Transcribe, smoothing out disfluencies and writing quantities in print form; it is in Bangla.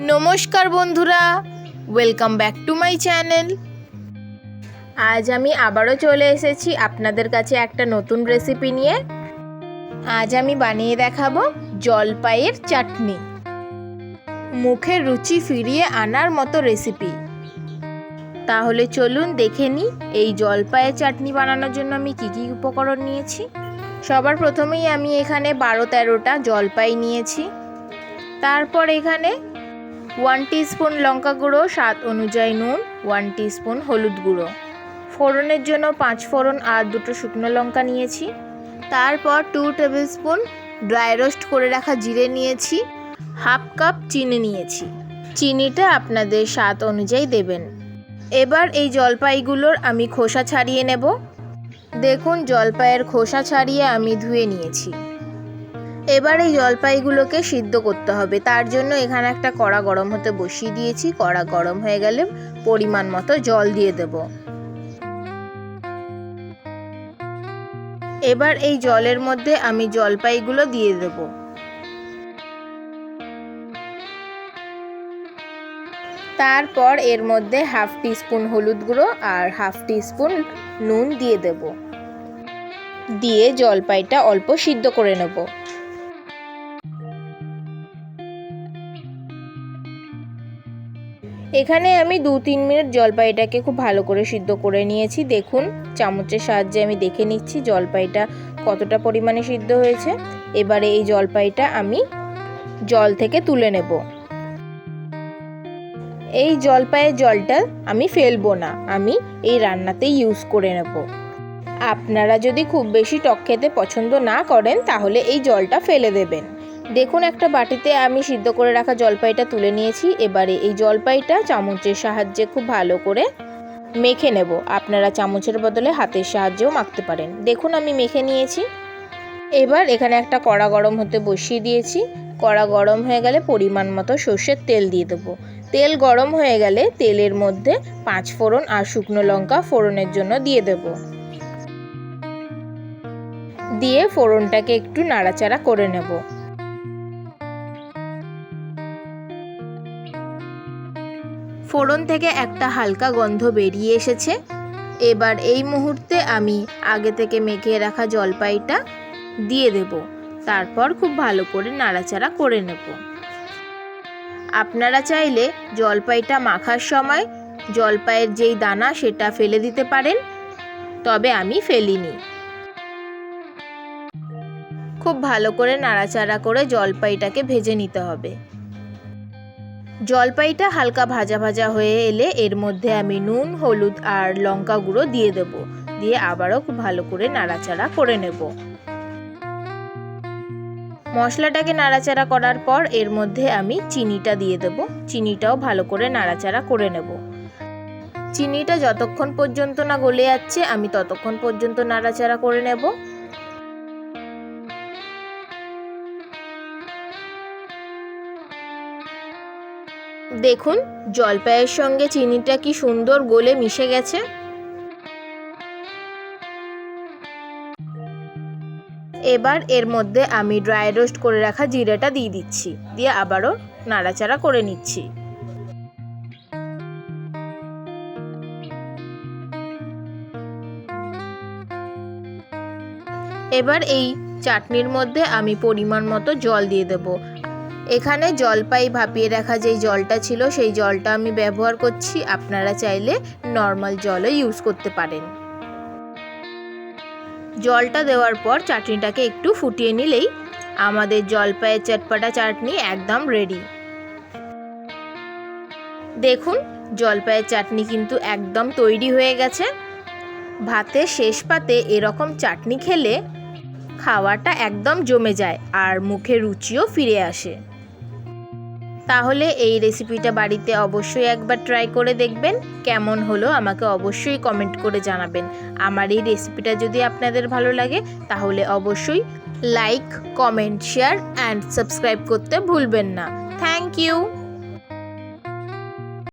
নমস্কার বন্ধুরা, welcome back to my channel. আজ আমি আবারও চলে এসেছি আপনাদের কাছে একটা নতুন রেসিপি নিয়ে। আজ আমি বানিয়ে দেখাবো জলপাইয়ের চাটনি। মুখের রুচি ফিরিয়ে আনার মতো রেসিপি। তাহলে চলুন দেখে নিই এই জলপাইয়ের চাটনি বানানোর জন্য আমি কী কী উপকরণ নিয়েছি। সবার প্রথমেই আমি এখানে 12-13টা জলপাই নিয়েছি। তারপর এখানে 1 টিস্পুন লঙ্কা গুঁড়ো, স্বাদ অনুযায়ী নুন, 1 টিস্পুন হলুদ গুঁড়ো, ফোড়নের জন্য 5 ফোড়ন আর 2টো শুকনো লঙ্কা নিয়েছি। তারপর 2 টেবিল স্পুন ড্রাই রোস্ট করে রাখা জিরে নিয়েছি, হাফ কাপ চিনি নিয়েছি। চিনিটা আপনাদের স্বাদ অনুযায়ী দেবেন। এবার এই জলপাইগুলোর আমি খোসা ছাড়িয়ে নেব। দেখুন জলপাইয়ের খোসা ছাড়িয়ে আমি ধুয়ে নিয়েছি। এবার এই জলপাইগুলোকে সিদ্ধ করতে হবে। তার জন্য এখানে একটা কড়া গরম হতে বসিয়ে দিয়েছি। কড়া গরম হয়ে গেলে পরিমাণ মতো জল দিয়ে দেব। এবার এই জলের মধ্যে আমি জলপাইগুলো দিয়ে দেব। তারপর এর মধ্যে হাফ টিস্পুন হলুদ গুঁড়ো আর হাফ টিস্পুন নুন দিয়ে দেব। দিয়ে জলপাইটা অল্প সিদ্ধ করে নেব। এখানে আমি 2-3 মিনিট জলপাইটাকে খুব ভালো করে সিদ্ধ করে নিয়েছি। দেখুন চামচের সাহায্যে আমি দেখে নিচ্ছি জলপাইটা কতটা পরিমাণে সিদ্ধ হয়েছে। এবারে এই জলপাইটা আমি জল থেকে তুলে নেব। এই জলপাইয়ের জলটা আমি ফেলবো না, আমি এই রান্নাতে ইউজ করে নেব। আপনারা যদি খুব বেশি টক খেতে পছন্দ না করেন তাহলে এই জলটা ফেলে দেবেন। দেখুন একটা বাটিতে আমি সিদ্ধ করে রাখা জলপাইটা তুলে নিয়েছি। এবারে এই জলপাইটা চামচের সাহায্যে খুব ভালো করে মেখে নেব। আপনারা চামচের বদলে হাতের সাহায্যেও মাখতে পারেন। দেখুন আমি মেখে নিয়েছি। এবার এখানে একটা কড়া গরম হতে বসিয়ে দিয়েছি। কড়া গরম হয়ে গেলে পরিমাণ মতো সর্ষের তেল দিয়ে দেবো। তেল গরম হয়ে গেলে তেলের মধ্যে 5 ফোড়ন আর শুকনো লঙ্কা ফোড়নের জন্য দিয়ে দেব। দিয়ে ফোড়নটাকে একটু নাড়াচাড়া করে নেব। ফোড়ন থেকে একটা হালকা গন্ধ বেরিয়ে এসেছে। এবার এই মুহূর্তে আমি আগে থেকে মেখে রাখা জলপাইটা দিয়ে দেব। তারপর খুব ভালো করে নাড়াচাড়া করে নেব। আপনারা চাইলে জলপাইটা মাখার সময় জলপাইয়ের যেই দানা সেটা ফেলে দিতে পারেন, তবে আমি ফেলিনি। খুব ভালো করে নাড়াচাড়া করে জলপাইটাকে ভেজে নিতে হবে। জলপাইটা হালকা ভাজা ভাজা হয়ে এলে এর মধ্যে আমি নুন, হলুদ আর লঙ্কা গুঁড়ো দিয়ে দেব। দিয়ে আবারও খুব ভালো করে নাড়াচাড়া করে নেব। মশলাটাকে নাড়াচাড়া করার পর এর মধ্যে আমি চিনিটা দিয়ে দেব। চিনিটাও ভালো করে নাড়াচাড়া করে নেব। চিনিটা যতক্ষণ পর্যন্ত না গলে যাচ্ছে আমি ততক্ষণ পর্যন্ত নাড়াচাড়া করে নেব। দেখুন জলপাইয়ের সঙ্গে চিনিটা কি সুন্দর গলে মিশে গেছে। এবার এর মধ্যে আমি ড্রাই রোস্ট করে রাখা জিরেটা দিয়ে দিচ্ছি। দিয়ে আবারও নাড়াচাড়া করে নিচ্ছি। এবার এই চাটনির মধ্যে আমি পরিমাণ মতো জল দিয়ে দেব। এখানে জলপাই ভাপিয়ে রাখা যেই জলটা ছিল সেই জলটা আমি ব্যবহার করছি। আপনারা চাইলে নর্মাল জলও ইউজ করতে পারেন। জলটা দেওয়ার পর চাটনিটাকে একটু ফুটিয়ে নিলেই আমাদের জলপাইয়ের চটপটা চাটনি একদম রেডি। দেখুন জলপাইয়ের চাটনি কিন্তু একদম তৈরি হয়ে গেছে। ভাতের শেষ পাতে এরকম চাটনি খেলে খাওয়াটা একদম জমে যায় আর মুখে রুচিও ফিরে আসে। তাহলে এই রেসিপিটা বাড়িতে অবশ্যই একবার ট্রাই করে দেখবেন। কেমন হলো আমাকে অবশ্যই কমেন্ট করে জানাবেন। আমার এই রেসিপিটা যদি আপনাদের ভালো লাগে তাহলে অবশ্যই like, comment, share and subscribe করতে ভুলবেন না। Thank you.